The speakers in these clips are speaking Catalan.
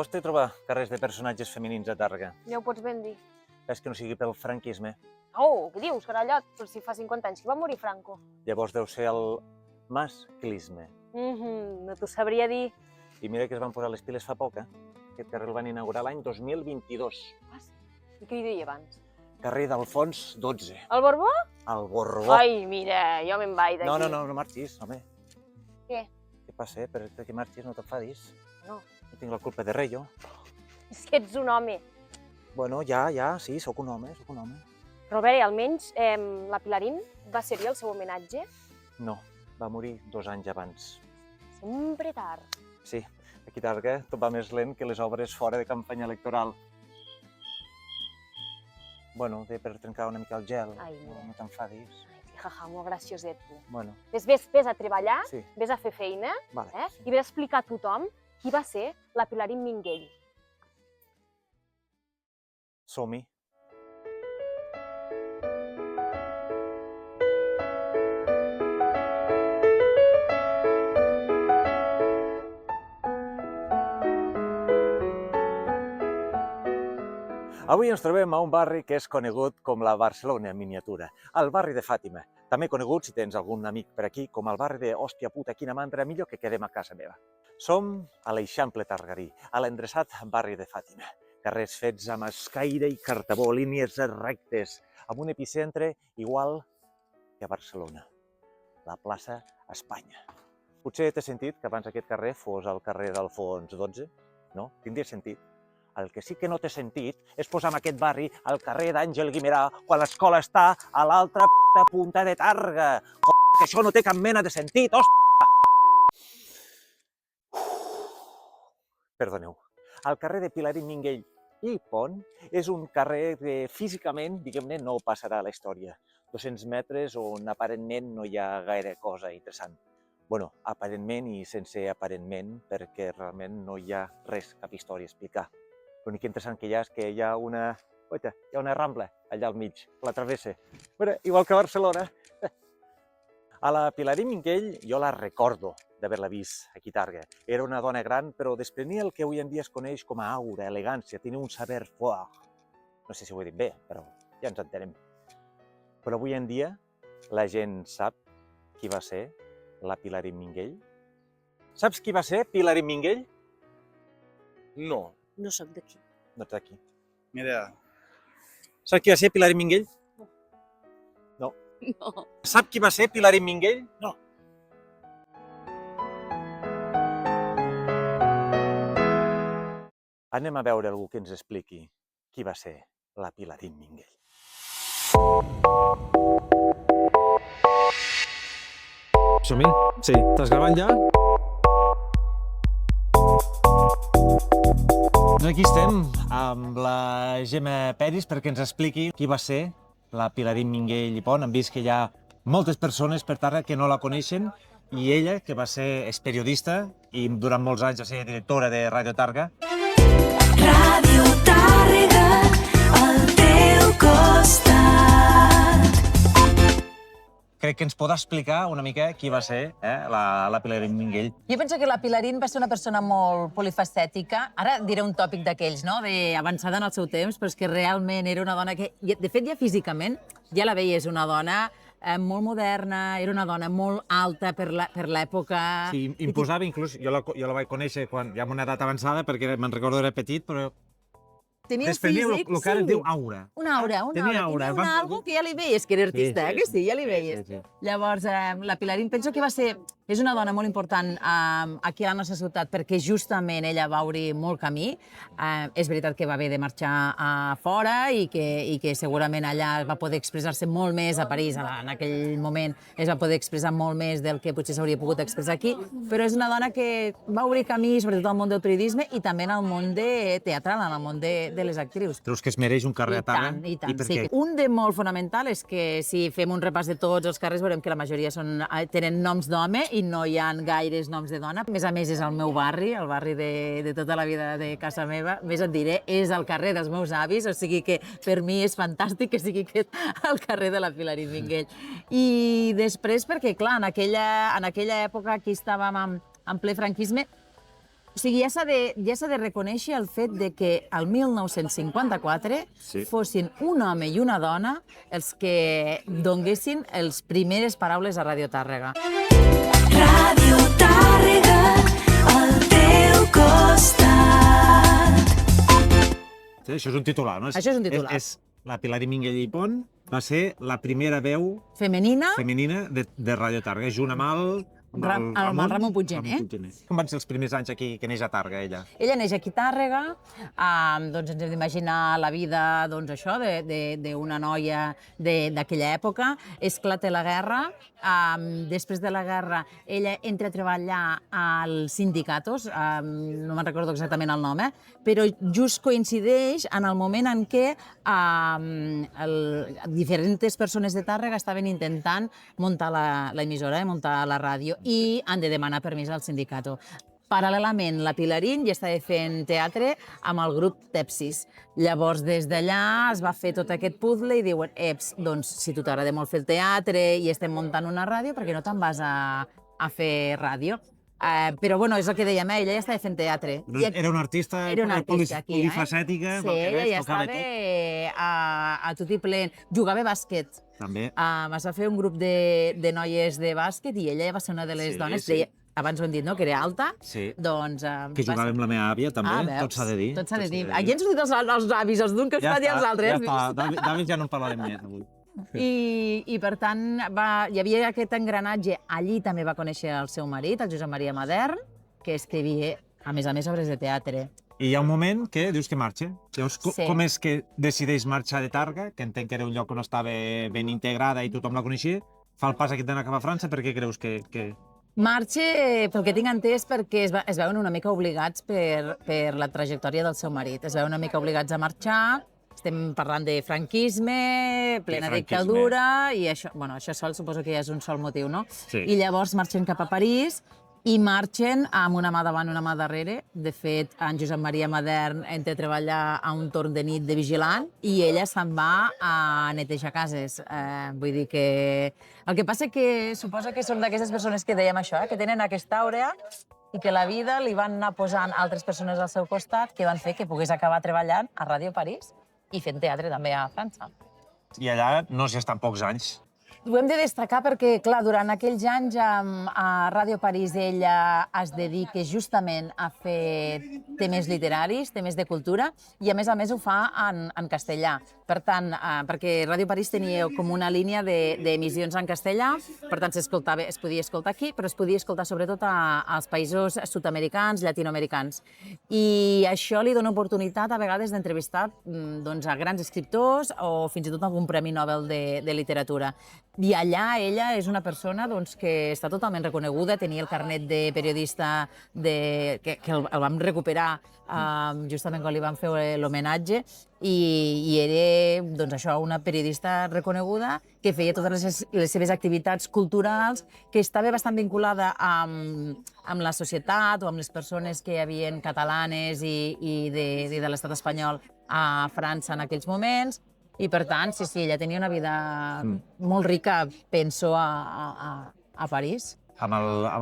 costa trobar carrers de personatges femenins a Tàrrega. Ja ho pots ben dir. És que no sigui pel franquisme. Oh, què dius, carallot? Però si fa 50 anys que va morir Franco. Llavors deu ser el masclisme. No t'ho sabria dir. I mira que es van posar les piles fa poc, eh? Aquest carrer el van inaugurar l'any 2022. I què hi deia abans? Carrer d'Alfons 12. El Borbó? El Borbó. Ai, mira, jo me'n vaig d'aquí. No marxis, home. Què? Què passa, perquè marxis, no t'enfadis. No. No tinc la culpa de res, jo. És que ets un home. Bueno, ja, sí, sóc un home. Però a veure, almenys la Pilarín va ser-hi el seu homenatge No, va morir 2 anys abans. sempre tard. Sí, aquí a Tàrrega tot va més lent que les obres fora de campanya electoral. Bueno, per trencar una mica el gel, Ai, mira. no t'enfadis. Ai, jaja, molt gracioset, tu. Bueno, Vés a treballar, sí, vés a fer feina, vale. i vés a explicar a tothom qui va ser la Pilarín Minguell. Som-hi. Avui ens trobem a un barri que és conegut com la Barcelona en miniatura, el barri de Fàtima, també conegut, si tens algun amic per aquí, com el barri de Hòstia puta, quina mandra, millor que quedem a casa meva. Som a l'Eixample Targarí, a l'endreçat barri de Fàtima. Carrers fets amb escaire i cartabó, línies rectes, amb un epicentre igual que a Barcelona, la plaça Espanya. Potser té sentit que abans aquest carrer fos el carrer d'Alfons 12? No? Tindria sentit. El que sí que no té sentit és posar en aquest barri el carrer d'Àngel Guimerà quan l'escola està a l'altra punta de Tàrrega. Que això no té cap mena de sentit, hòstia! Perdoneu. El carrer de Pilarín Minguell i Pont és un carrer que físicament, diguem-ne, no passarà a la història. 200 metres on aparentment no hi ha gaire cosa interessant. Bueno, aparentment i sense aparentment, perquè realment no hi ha res, cap història a explicar. L'únic interessant que hi ha és que hi ha una rambla allà al mig, la travessa. Bueno, igual que a Barcelona. A la Pilarín Minguell jo la recordo d'haver-la vist aquí a Tàrrega. Era una dona gran, però desprenia el que avui en dia es coneix com a aura, elegància, tenia un saber fort. No sé si ho he dit bé, però ja ens entenem. Però avui en dia la gent sap qui va ser la Pilarín Minguell? Saps qui va ser Pilarín Minguell? No, No sóc d'aquí. No ets d'aquí. mira, Saps qui va ser Pilarín Minguell? No. Sap qui va ser Pilarín Minguell? No. Anem a veure algú que ens expliqui qui va ser la Pilarín Minguell. Som-hi? Sí. Estàs gravant ja? Aquí estem amb la Gemma Peris perquè ens expliqui qui va ser la Pilarín Minguell i Pont. Hem vist que hi ha moltes persones per Tàrrega que no la coneixen i ella, que va ser periodista i durant molts anys va ser directora de Ràdio Tàrrega. Ràdio Tàrrega, al teu costat. Crec que ens pot explicar una mica qui va ser la Pilarín Minguell. Jo penso que la Pilarín va ser una persona molt polifacètica. Ara diré un tòpic d'aquells, no?, d'avançada en el seu temps, però és que realment era una dona que, de fet, ja físicament, ja la veies una dona molt moderna, era una dona molt alta per l'època. Sí, imposava inclús, jo la vaig conèixer quan ja amb una edat avançada, perquè me'n recordo era petit, però Tenia un desprenia físic, el que ara es diu aura. Una aura, Tenia aura. Tenia algo que ja li veies que era artista, Sí, que sí, ja li veies. Sí. Llavors, la Pilarín penso que és una dona molt important aquí a la nostra ciutat perquè justament ella va obrir molt camí. És veritat que va haver de marxar a fora i que segurament allà va poder expressar-se molt més a París, en aquell moment es va poder expressar molt més del que potser s'hauria pogut expressar aquí, però és una dona que va obrir camí sobretot al món del periodisme i també en el món teatral, en el món de les actrius. Creus que es mereix un carrer a Tàrrega? I tant, per sí. què? Un de molt fonamental és que si fem un repàs de tots els carrers veurem que la majoria tenen noms d'home i no hi ha gaires noms de dona. A més, és el meu barri, el barri de tota la vida de casa meva. Més et diré, és el carrer dels meus avis, o sigui que per mi és fantàstic que sigui aquest el carrer de la Pilarín Minguell. I després, perquè clar, en aquella època aquí estàvem en ple franquisme, O sigui, ja s'ha de reconèixer el fet de que el 1954 fossin un home i una dona els que donguessin les primeres paraules a Radio Tàrrega. Ràdio Tàrrega, al teu costat. Sí, això és un titular, no? Això és un titular. La Pilar Minguell i Pont va ser la primera veu Femenina, femenina de Radio Tàrrega, junt amb el Ramon Puiggener. Com van ser els primers anys aquí que neix a Tàrrega, ella? Ella neix aquí a Tàrrega, doncs ens hem d'imaginar la vida doncs, d'una noia d'aquella època. Esclata la guerra, després de la guerra ella entra a treballar als sindicatos, no me'n recordo exactament el nom, però just coincideix en el moment en què diferents persones de Tàrrega estaven intentant muntar l'emissora, muntar la ràdio, i han de demanar permís al sindicato. Paral·lelament, la Pilarín ja estava fent teatre amb el grup Tepsis. Llavors, des d'allà es va fer tot aquest puzzle i diuen, doncs, si tu t'agrada molt fer el teatre i estem muntant una ràdio, per què no te'n vas a fer ràdio? Però, bueno, és el que dèiem, ella ja estava fent teatre. Era una artista polifacètica. Sí, ella ja estava a tot i plen. Jugava a bàsquet. També. Es va fer un grup de noies de bàsquet i ella va ser una de les dones, abans ho hem dit, no?, que era alta, doncs... Que jugava amb la meva àvia, també, tot s'ha de dir. Tot s'ha de dir. Aquí ens sortit els avis, els d'un costat i els altres. Ja està, d'àvis ja no en parlarem més avui. I per tant, hi havia aquest engranatge. Allí també va conèixer el seu marit, el Josep Maria Madern, que escrivia, a més, obres de teatre. I hi ha un moment que dius que marxa. Llavors, com és que decideix marxar de Tàrrega, que entenc que era un lloc on estava ben integrada i tothom la coneixia, fa el pas aquí d'anar cap a França, per què creus que...? Marxa, pel que tinc entès, perquè es veuen una mica obligats per la trajectòria del seu marit. Es veuen una mica obligats a marxar. Estem parlant de franquisme, plena dictadura, i això sol suposo que ja és un sol motiu, no? Sí. I llavors marxen cap a París i marxen amb una mà davant i una mà darrere. De fet, en Josep Maria Madern entra a treballar a un torn de nit de vigilant i ella se'n va a netejar cases. Vull dir que... El que passa que suposo que són d'aquestes persones que dèiem això, que tenen aquesta àurea i que la vida li van anar posant altres persones al seu costat que van fer que pogués acabar treballant a Ràdio París i fent teatre també a França. I allà no s'hi estan pocs anys. Ho hem de destacar perquè, clar, durant aquells anys a Ràdio París ella es dedica justament a fer temes literaris, temes de cultura, i a més ho fa en castellà. Per tant, perquè Ràdio París tenia com una línia d'emissions en castellà, per tant es podia escoltar aquí, però es podia escoltar sobretot als països sud-americans, llatinoamericans. I això li dona oportunitat a vegades d'entrevistar a grans escriptors o fins i tot algun Premi Nobel de literatura. I allà ella és una persona que està totalment reconeguda, tenia el carnet de periodista que el vam recuperar justament quan li vam fer l'homenatge, i era una periodista reconeguda que feia totes les seves activitats culturals, que estava bastant vinculada amb la societat o amb les persones que hi havia catalanes i de l'estat espanyol a França en aquells moments. I, per tant, sí, ella tenia una vida molt rica, penso, a París. Amb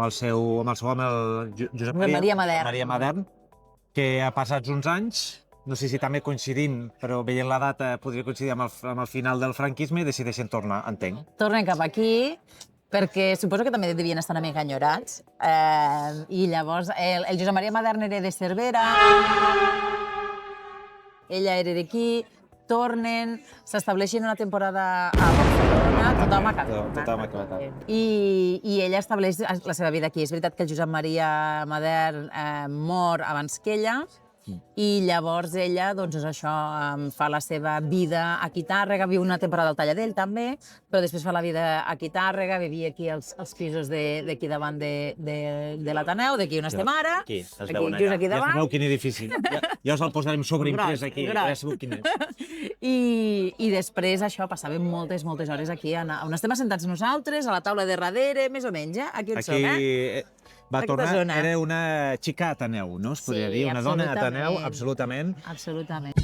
el seu home, el Josep Maria Madern, que ha passats uns anys, no sé si també coincidint, però veient la data podria coincidir amb el final del franquisme, i decideixen tornar, entenc. Tornen cap aquí, perquè suposo que també devien estar una mica enyorats. I llavors, el Josep Maria Madern era de Cervera, ella era d'aquí, tornen, s'estableixen una temporada a Barcelona, tothom ha acabat. I ella estableix la seva vida aquí. És veritat que el Josep Maria Madern mor abans que ella, i llavors ella, fa la seva vida aquí a Tàrrega, viu una temporada al Talladell també, però després fa la vida aquí a Tàrrega, vivia aquí als pisos d'aquí davant de l'Ateneu, d'aquí on estem ara. Aquí, es veuen allà. Ja sabeu quin edifici. Ja us el posarem sobreimprès aquí, ja sabeu quin és. I després passàvem moltes hores aquí, on estem assentats nosaltres, a la taula de darrere, més o menys, aquí on som, Va tornar, era una xica Ateneu, no? Es podria dir, una dona Ateneu, absolutament. Absolutament.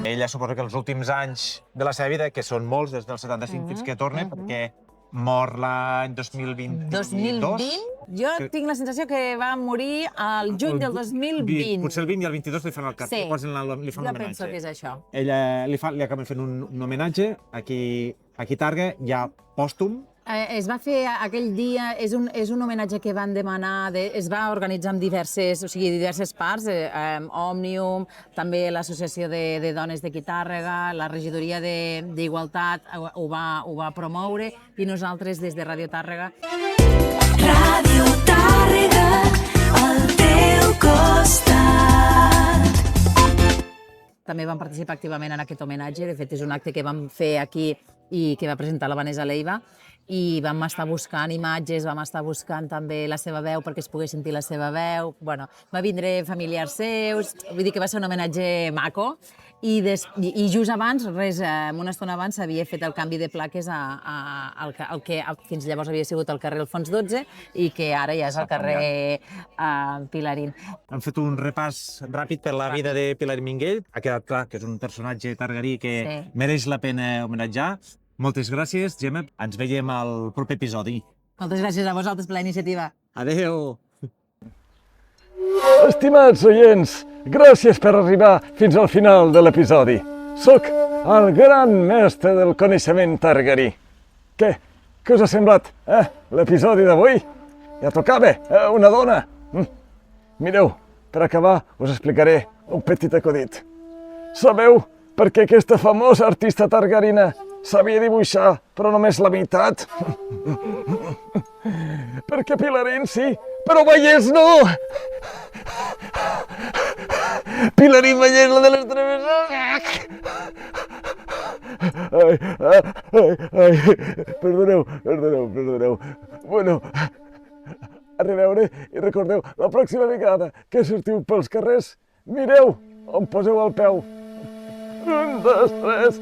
Ella suposo que els últims anys de la seva vida, que són molts, des del 75 fins que torna, perquè mor l'any 2022. Jo tinc la sensació que va morir al juny del 2020. Potser el 20 i el 22 li fan el Sí. li fan Jo l'homenatge. penso que és això. Ella li acaben fent un homenatge aquí a Targa, ja pòstum. Es va fer aquell dia, és un homenatge que van demanar, es va organitzar amb diverses parts, Òmnium, també l'Associació de Dones de Tàrrega, la Regidoria d'Igualtat ho va promoure i nosaltres des de Ràdio Tàrrega. Ràdio Tàrrega, al teu costat. També vam participar activament en aquest homenatge, de fet és un acte que vam fer aquí i que va presentar la Vanessa Leiva, i vam estar buscant imatges, vam estar buscant també la seva veu perquè es pogués sentir la seva veu. Bueno, va vindre familiars seus, vull dir que va ser un homenatge maco. I just abans, una estona abans, s'havia fet el canvi de plaques al que fins llavors havia sigut el carrer Alfons XII i que ara ja és el carrer Pilarín. Hem fet un repàs ràpid per la vida de Pilarín Minguell. Ha quedat clar que és un personatge targarí que mereix la pena homenatjar. Moltes gràcies, Gemma. Ens veiem al proper episodi. Moltes gràcies a vosaltres per la iniciativa. Adéu! Estimats oients, gràcies per arribar fins al final de l'episodi. Soc el gran mestre del coneixement targarí. Què us ha semblat, l'episodi d'avui? Ja tocava, una dona. Mireu, per acabar us explicaré un petit acudit. Sabeu per què aquesta famosa artista targarina sabia dibuixar, però només la meitat? Perquè Pilarín sí, però Vallès no! Pilarín Vallès, la de les travessades! Ai, perdoneu. Bueno, a reveure i recordeu, la pròxima vegada que sortiu pels carrers, mireu on poseu el peu. 1, 2, 3,